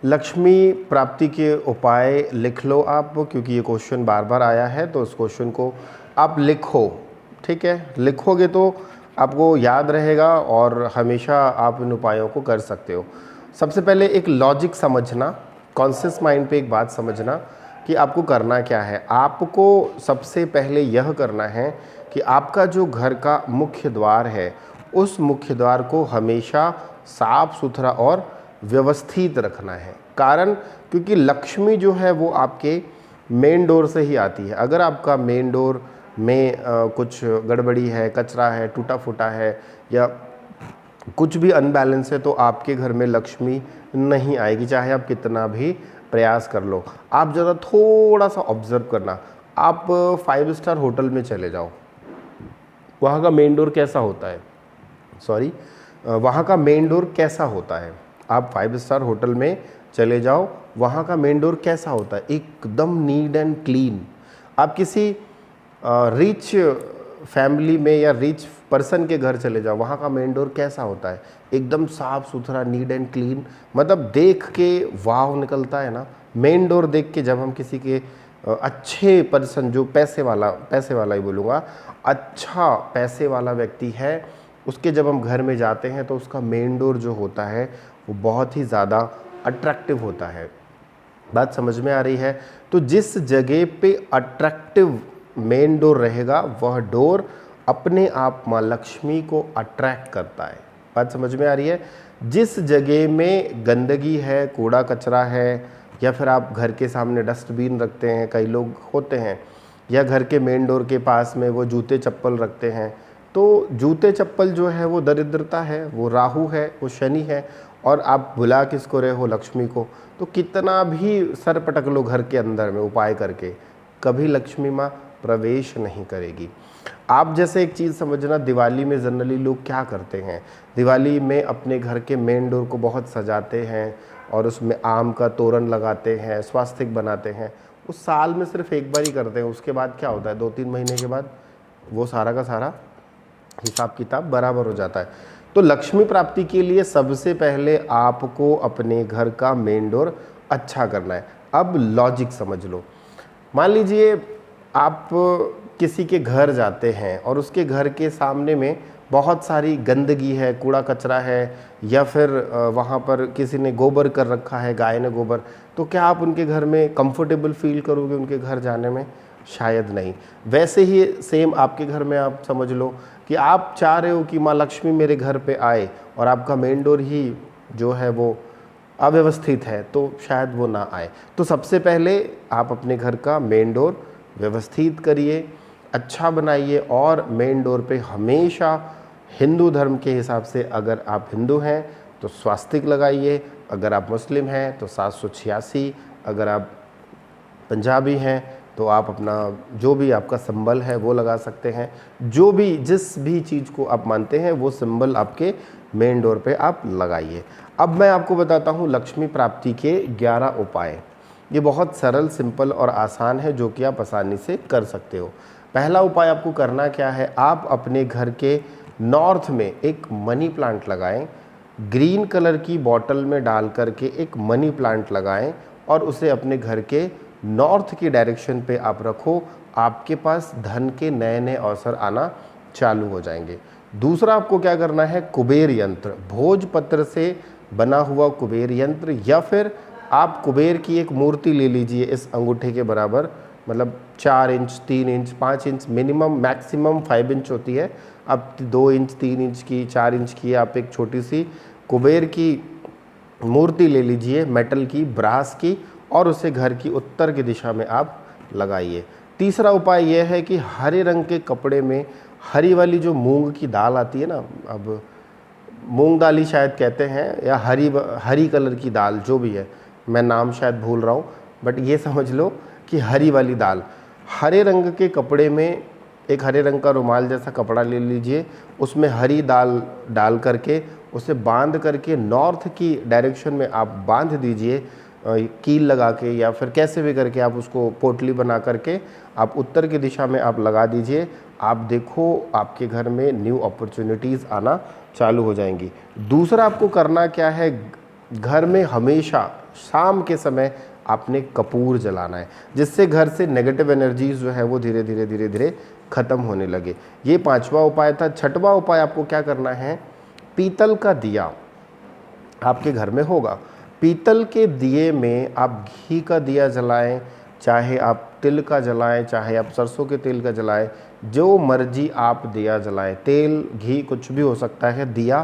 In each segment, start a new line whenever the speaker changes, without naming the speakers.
लक्ष्मी प्राप्ति के उपाय लिख लो आप, क्योंकि ये क्वेश्चन बार बार आया है, तो इस क्वेश्चन को आप लिखो। ठीक है, लिखोगे तो आपको याद रहेगा और हमेशा आप इन उपायों को कर सकते हो। सबसे पहले एक लॉजिक समझना, कॉन्शियस माइंड पे एक बात समझना कि आपको करना क्या है। आपको सबसे पहले यह करना है कि आपका जो घर का मुख्य द्वार है, उस मुख्य द्वार को हमेशा साफ सुथरा और व्यवस्थित रखना है। कारण, क्योंकि लक्ष्मी जो है वो आपके मेन डोर से ही आती है। अगर आपका मेन डोर में कुछ गड़बड़ी है, कचरा है, टूटा फूटा है या कुछ भी अनबैलेंस है, तो आपके घर में लक्ष्मी नहीं आएगी, चाहे आप कितना भी प्रयास कर लो। आप ज़रा थोड़ा सा ऑब्जर्व करना, आप 5 स्टार होटल में चले जाओ, वहाँ का मेन डोर कैसा होता है, वहाँ का मेन डोर कैसा होता है। आप 5 स्टार होटल में चले जाओ, वहाँ का मेन डोर कैसा होता है, एकदम नीट एंड क्लीन। आप किसी रिच फैमिली में या रिच पर्सन के घर चले जाओ, वहाँ का मेन डोर कैसा होता है, एकदम साफ़ सुथरा, नीट एंड क्लीन। मतलब देख के वाव निकलता है ना। मेन डोर देख के जब हम किसी के अच्छे पर्सन, जो पैसे वाला ही बोलूँगा, अच्छा पैसे वाला व्यक्ति है, उसके जब हम घर में जाते हैं तो उसका मेन डोर जो होता है वो बहुत ही ज़्यादा अट्रैक्टिव होता है। बात समझ में आ रही है? तो जिस जगह पे अट्रैक्टिव मेन डोर रहेगा, वह डोर अपने आप माँ लक्ष्मी को अट्रैक्ट करता है। बात समझ में आ रही है? जिस जगह में गंदगी है, कूड़ा कचरा है, या फिर आप घर के सामने डस्टबिन रखते हैं, कई लोग होते हैं, या घर के मेन डोर के पास में वो जूते चप्पल रखते हैं, तो जूते चप्पल जो है वो दरिद्रता है, वो राहु है, वो शनि है, और आप बुला किसको रहे हो, लक्ष्मी को। तो कितना भी सर पटक लो घर के अंदर में उपाय करके, कभी लक्ष्मी माँ प्रवेश नहीं करेगी। आप जैसे एक चीज़ समझना, दिवाली में जनरली लोग क्या करते हैं, दिवाली में अपने घर के मेन डोर को बहुत सजाते हैं और उसमें आम का तोरण लगाते हैं, स्वास्तिक बनाते हैं। उस साल में सिर्फ एक बार ही करते हैं, उसके बाद क्या होता है, 2-3 महीने के बाद वो सारा का सारा हिसाब किताब बराबर हो जाता है। तो लक्ष्मी प्राप्ति के लिए सबसे पहले आपको अपने घर का मेन डोर अच्छा करना है। अब लॉजिक समझ लो। मान लीजिए आप किसी के घर जाते हैं और उसके घर के सामने में बहुत सारी गंदगी है, कूड़ा कचरा है, या फिर वहाँ पर किसी ने गोबर कर रखा है, गाय ने गोबर, तो क्या आप उनके घर में कंफर्टेबल फील करोगे उनके घर जाने में? शायद नहीं। वैसे ही सेम आपके घर में आप समझ लो कि आप चाह रहे हो कि माँ लक्ष्मी मेरे घर पे आए और आपका मेन डोर ही जो है वो अव्यवस्थित है, तो शायद वो ना आए। तो सबसे पहले आप अपने घर का मेन डोर व्यवस्थित करिए, अच्छा बनाइए, और मेन डोर पे हमेशा हिंदू धर्म के हिसाब से, अगर आप हिंदू हैं तो स्वास्तिक लगाइए, अगर आप मुस्लिम हैं तो 786, अगर आप पंजाबी हैं तो आप अपना जो भी आपका सिंबल है वो लगा सकते हैं। जो भी जिस भी चीज़ को आप मानते हैं वो सिंबल आपके मेन डोर पे आप लगाइए। अब मैं आपको बताता हूँ लक्ष्मी प्राप्ति के 11 उपाय। ये बहुत सरल, सिंपल और आसान है, जो कि आप आसानी से कर सकते हो। पहला उपाय आपको करना क्या है, आप अपने घर के नॉर्थ में एक मनी प्लांट लगाएं। ग्रीन कलर की बॉटल में डाल करके एक मनी प्लांट लगाएं और उसे अपने घर के नॉर्थ की डायरेक्शन पे आप रखो। आपके पास धन के नए नए अवसर आना चालू हो जाएंगे। दूसरा आपको क्या करना है, कुबेर यंत्र, भोजपत्र से बना हुआ कुबेर यंत्र, या फिर आप कुबेर की एक मूर्ति ले लीजिए इस अंगूठे के बराबर, मतलब 4 inch, 3 inch, 5 inch, minimum maximum 5 inch होती है। अब 2 इंच, 3 इंच की, 4 इंच की आप एक छोटी सी कुबेर की मूर्ति ले लीजिए, मेटल की, ब्रास की, और उसे घर की उत्तर की दिशा में आप लगाइए। तीसरा उपाय यह है कि हरे रंग के कपड़े में हरी वाली जो मूंग की दाल आती है ना, अब मूंग दाल ही शायद कहते हैं, या हरी कलर की दाल, जो भी है, मैं नाम शायद भूल रहा हूँ, बट ये समझ लो कि हरी वाली दाल, हरे रंग के कपड़े में एक हरे रंग का रुमाल जैसा कपड़ा ले लीजिए, उसमें हरी दाल डाल करके उसे बांध करके नॉर्थ की डायरेक्शन में आप बांध दीजिए, कील लगा के, या फिर कैसे भी करके आप उसको पोटली बना करके आप उत्तर की दिशा में आप लगा दीजिए। आप देखो आपके घर में न्यू अपॉर्चुनिटीज़ आना चालू हो जाएंगी। दूसरा आपको करना क्या है, घर में हमेशा शाम के समय आपने कपूर जलाना है, जिससे घर से नेगेटिव एनर्जीज जो है वो धीरे धीरे धीरे धीरे ख़त्म होने लगे। ये 5वां उपाय था। 6वां उपाय आपको क्या करना है, पीतल का दिया आपके घर में होगा, पीतल के दिए में आप घी का दिया जलाएं, चाहे आप तिल का जलाएं, चाहे आप सरसों के तेल का जलाएं, जो मर्जी आप दिया जलाएं, तेल घी कुछ भी हो सकता है, दिया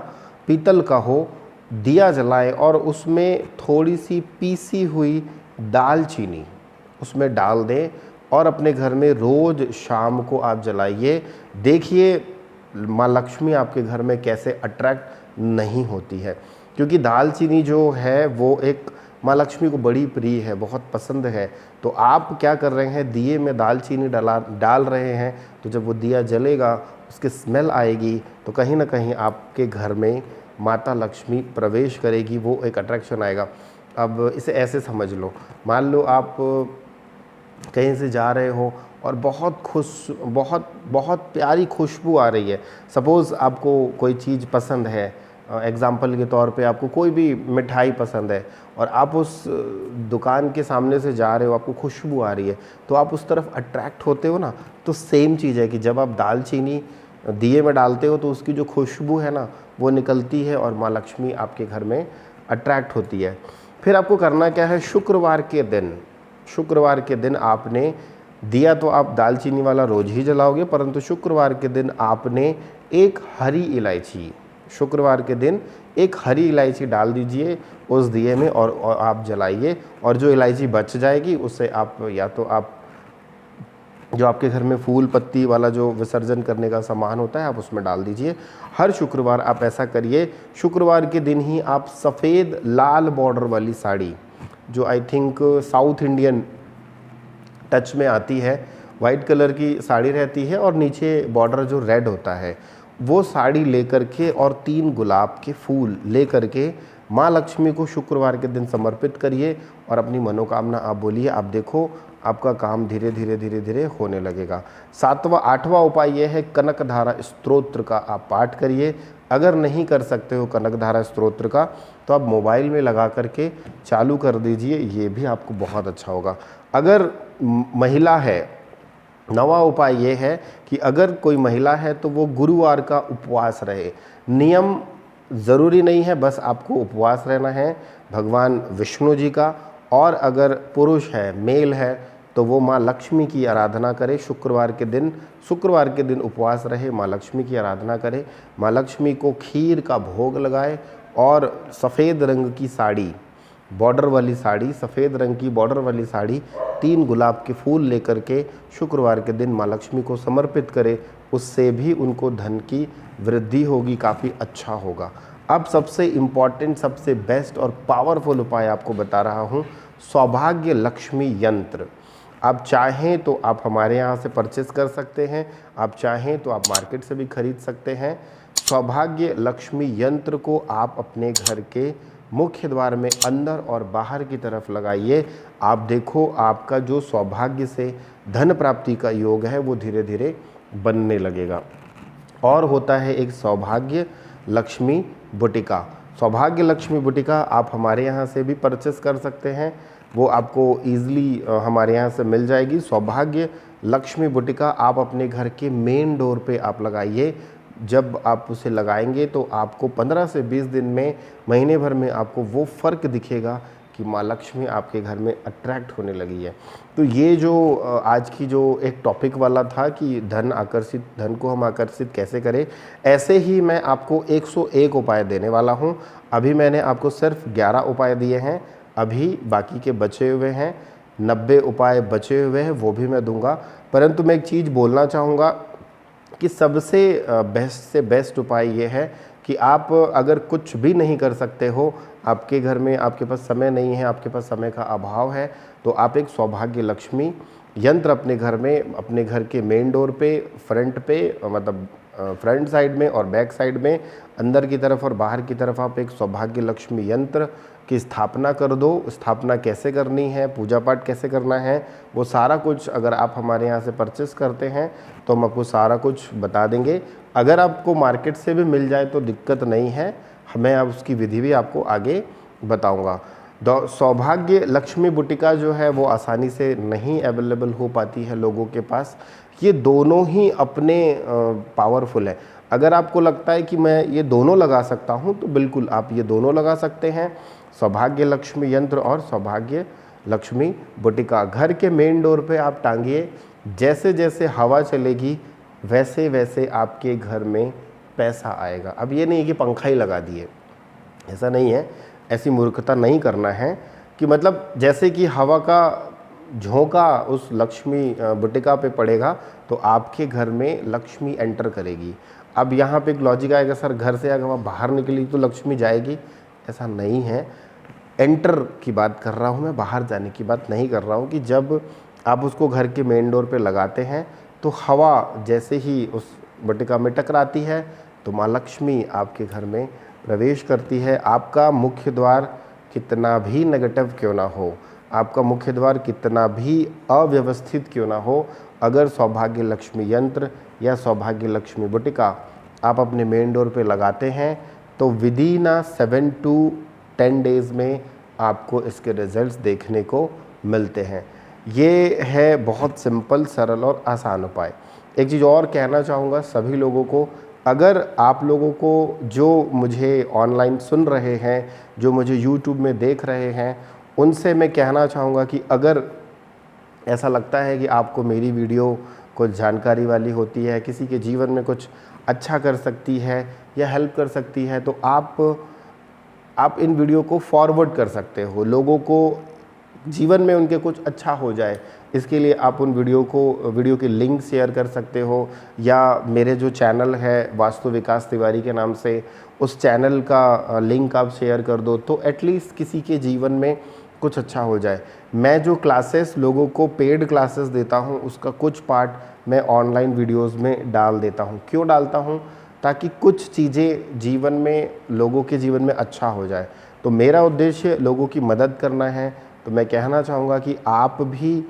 पीतल का हो, दिया जलाएं और उसमें थोड़ी सी पीसी हुई दालचीनी उसमें डाल दें और अपने घर में रोज़ शाम को आप जलाइए। देखिए माँ लक्ष्मी आपके घर में कैसे अट्रैक्ट नहीं होती है, क्योंकि दालचीनी जो है वो एक माँ लक्ष्मी को बड़ी प्रिय है, बहुत पसंद है। तो आप क्या कर रहे हैं, दिए में दालचीनी डाल रहे हैं, तो जब वो दिया जलेगा उसकी स्मेल आएगी तो कहीं ना कहीं आपके घर में माता लक्ष्मी प्रवेश करेगी, वो एक अट्रैक्शन आएगा। अब इसे ऐसे समझ लो, मान लो आप कहीं से जा रहे हो और बहुत बहुत प्यारी खुशबू आ रही है। सपोज़ आपको कोई चीज़ पसंद है, एग्ज़ाम्पल के तौर पे आपको कोई भी मिठाई पसंद है और आप उस दुकान के सामने से जा रहे हो, आपको खुशबू आ रही है, तो आप उस तरफ अट्रैक्ट होते हो ना। तो सेम चीज़ है कि जब आप दालचीनी दिए में डालते हो तो उसकी जो खुशबू है ना वो निकलती है और माँ लक्ष्मी आपके घर में अट्रैक्ट होती है। फिर आपको करना क्या है, शुक्रवार के दिन आपने दिया तो आप दालचीनी वाला रोज़ ही जलाओगे, परंतु शुक्रवार के दिन आपने एक हरी इलायची डाल दीजिए उस दिए में और आप जलाइए। और जो इलायची बच जाएगी उससे आप या तो आप जो आपके घर में फूल पत्ती वाला जो विसर्जन करने का सामान होता है आप उसमें डाल दीजिए। हर शुक्रवार आप ऐसा करिए। शुक्रवार के दिन ही आप सफ़ेद लाल बॉर्डर वाली साड़ी, जो I think south Indian touch में आती है, वाइट कलर की साड़ी रहती है और नीचे बॉर्डर जो रेड होता है, वो साड़ी लेकर के और 3 गुलाब के फूल लेकर के माँ लक्ष्मी को शुक्रवार के दिन समर्पित करिए और अपनी मनोकामना आप बोलिए। आप देखो आपका काम धीरे धीरे होने लगेगा। 8वां उपाय यह है, कनकधारा स्तोत्र का आप पाठ करिए। अगर नहीं कर सकते हो कनकधारा स्तोत्र का तो आप मोबाइल में लगा करके चालू कर दीजिए, ये भी आपको बहुत अच्छा होगा। अगर महिला है, 9वां उपाय ये है कि अगर कोई महिला है तो वो गुरुवार का उपवास रहे। नियम ज़रूरी नहीं है, बस आपको उपवास रहना है भगवान विष्णु जी का। और अगर पुरुष है, मेल है, तो वो माँ लक्ष्मी की आराधना करे। शुक्रवार के दिन उपवास रहे, माँ लक्ष्मी की आराधना करे, माँ लक्ष्मी को खीर का भोग लगाए और सफ़ेद रंग की साड़ी, सफ़ेद रंग की बॉर्डर वाली साड़ी 3 गुलाब के फूल लेकर के शुक्रवार के दिन माँ लक्ष्मी को समर्पित करे। उससे भी उनको धन की वृद्धि होगी, काफ़ी अच्छा होगा। अब सबसे इम्पॉर्टेंट, सबसे बेस्ट और पावरफुल उपाय आपको बता रहा हूँ, सौभाग्य लक्ष्मी यंत्र। आप चाहें तो आप हमारे यहाँ से परचेस कर सकते हैं, आप चाहें तो आप मार्केट से भी खरीद सकते हैं। सौभाग्य लक्ष्मी यंत्र को आप अपने घर के मुख्य द्वार में अंदर और बाहर की तरफ लगाइए। आप देखो आपका जो सौभाग्य से धन प्राप्ति का योग है वो धीरे धीरे बनने लगेगा। और होता है एक सौभाग्य लक्ष्मी बुटिका। सौभाग्य लक्ष्मी बुटिका आप हमारे यहाँ से भी परचेस कर सकते हैं, वो आपको ईज़िली हमारे यहाँ से मिल जाएगी। सौभाग्य लक्ष्मी बुटिका आप अपने घर के मेन डोर पे आप लगाइए। जब आप उसे लगाएंगे तो आपको 15 से 20 दिन में, महीने भर में आपको वो फ़र्क दिखेगा कि माँ लक्ष्मी आपके घर में अट्रैक्ट होने लगी है। तो ये जो आज की जो एक टॉपिक वाला था कि धन को हम आकर्षित कैसे करें, ऐसे ही मैं आपको 101 उपाय देने वाला हूँ। अभी मैंने आपको सिर्फ 11 उपाय दिए हैं, अभी बाकी के बचे हुए हैं 90 उपाय बचे हुए हैं, वो भी मैं दूंगा। परंतु मैं एक चीज़ बोलना चाहूँगा कि सबसे बेस्ट से बेस्ट उपाय ये है कि आप अगर कुछ भी नहीं कर सकते हो, आपके घर में आपके पास समय नहीं है, आपके पास समय का अभाव है, तो आप एक सौभाग्य लक्ष्मी यंत्र अपने घर में, अपने घर के मेन डोर पे, फ्रंट पे, मतलब फ्रंट साइड में और बैक साइड में, अंदर की तरफ और बाहर की तरफ आप एक सौभाग्य लक्ष्मी यंत्र की स्थापना कर दो। स्थापना कैसे करनी है, पूजा पाठ कैसे करना है, वो सारा कुछ अगर आप हमारे यहाँ से परचेस करते हैं तो हम आपको सारा कुछ बता देंगे। अगर आपको मार्केट से भी मिल जाए तो दिक्कत नहीं है, मैं उसकी विधि भी आपको आगे बताऊंगा। सौभाग्य लक्ष्मी बुटिका जो है वो आसानी से नहीं अवेलेबल हो पाती है लोगों के पास। ये दोनों ही अपने पावरफुल है। अगर आपको लगता है कि मैं ये दोनों लगा सकता हूँ तो बिल्कुल आप ये दोनों लगा सकते हैं, सौभाग्य लक्ष्मी यंत्र और सौभाग्य लक्ष्मी बुटिका। घर के मेन डोर पे आप टांगिए, जैसे जैसे हवा चलेगी वैसे वैसे आपके घर में पैसा आएगा। अब ये नहीं है कि पंखा ही लगा दिए, ऐसा नहीं है, ऐसी मूर्खता नहीं करना है कि मतलब जैसे कि हवा का झोंका उस लक्ष्मी बुटिका पे पड़ेगा तो आपके घर में लक्ष्मी एंटर करेगी। अब यहाँ पे एक लॉजिक आएगा, सर घर से अगर वहाँ बाहर निकली तो लक्ष्मी जाएगी, ऐसा नहीं है। एंटर की बात कर रहा हूँ मैं, बाहर जाने की बात नहीं कर रहा हूँ। कि जब आप उसको घर के मेन डोर पे लगाते हैं तो हवा जैसे ही उस बुटिका में टकराती है तो माँ लक्ष्मी आपके घर में प्रवेश करती है। आपका मुख्य द्वार कितना भी नेगेटिव क्यों ना हो, आपका मुख्य द्वार कितना भी अव्यवस्थित क्यों ना हो, अगर सौभाग्य लक्ष्मी यंत्र या सौभाग्य लक्ष्मी बुटिका आप अपने मेन डोर पे लगाते हैं तो विदिन 7 to 10 डेज़ में आपको इसके रिजल्ट्स देखने को मिलते हैं। ये है बहुत सिंपल, सरल और आसान उपाय। एक चीज़ और कहना चाहूँगा सभी लोगों को, अगर आप लोगों को जो मुझे ऑनलाइन सुन रहे हैं, जो मुझे यूट्यूब में देख रहे हैं, उनसे मैं कहना चाहूँगा कि अगर ऐसा लगता है कि आपको मेरी वीडियो कुछ जानकारी वाली होती है, किसी के जीवन में कुछ अच्छा कर सकती है या हेल्प कर सकती है, तो आप इन वीडियो को फॉरवर्ड कर सकते हो, लोगों को जीवन में उनके कुछ अच्छा हो जाए। इसके लिए आप उन वीडियो के लिंक शेयर कर सकते हो, या मेरे जो चैनल है वास्तु विकास तिवारी के नाम से, उस चैनल का लिंक आप शेयर कर दो तो एटलीस्ट किसी के जीवन में कुछ अच्छा हो जाए। मैं जो क्लासेस लोगों को पेड क्लासेस देता हूँ उसका कुछ पार्ट मैं ऑनलाइन वीडियोस में डाल देता हूँ। क्यों डालता हूँ? ताकि कुछ चीज़ें जीवन में, लोगों के जीवन में अच्छा हो जाए। तो मेरा उद्देश्य लोगों की मदद करना है, तो मैं कहना चाहूँगा कि आप भी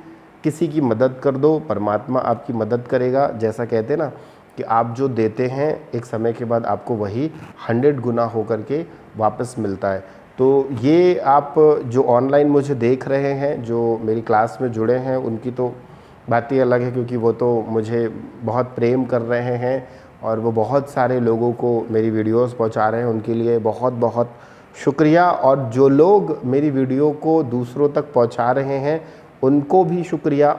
किसी की मदद कर दो, परमात्मा आपकी मदद करेगा। जैसा कहते हैं ना कि आप जो देते हैं एक समय के बाद आपको वही 100 गुना होकर के वापस मिलता है। तो ये आप जो ऑनलाइन मुझे देख रहे हैं, जो मेरी क्लास में जुड़े हैं, उनकी तो बात ही अलग है, क्योंकि वो तो मुझे बहुत प्रेम कर रहे हैं और वो बहुत सारे लोगों को मेरी वीडियोस पहुंचा रहे हैं। उनके लिए बहुत बहुत शुक्रिया। और जो लोग मेरी वीडियो को दूसरों तक पहुंचा रहे हैं उनको भी शुक्रिया।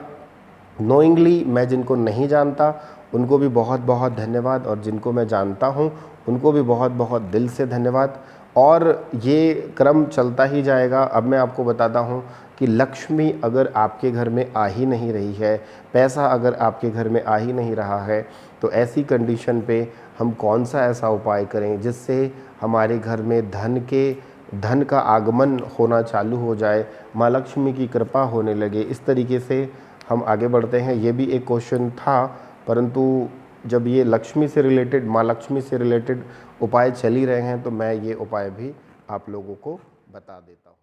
नोइंगली मैं जिनको नहीं जानता उनको भी बहुत बहुत धन्यवाद, और जिनको मैं जानता हूं उनको भी बहुत बहुत दिल से धन्यवाद। और ये क्रम चलता ही जाएगा। अब मैं आपको बताता हूं कि लक्ष्मी अगर आपके घर में आ ही नहीं रही है, पैसा अगर आपके घर में आ ही नहीं रहा है, तो ऐसी कंडीशन पे हम कौन सा ऐसा उपाय करें जिससे हमारे घर में धन का आगमन होना चालू हो जाए, माँ लक्ष्मी की कृपा होने लगे। इस तरीके से हम आगे बढ़ते हैं। ये भी एक क्वेश्चन था, परंतु जब ये लक्ष्मी से रिलेटेड, माँ लक्ष्मी से रिलेटेड उपाय चल ही रहे हैं तो मैं ये उपाय भी आप लोगों को बता देता हूँ।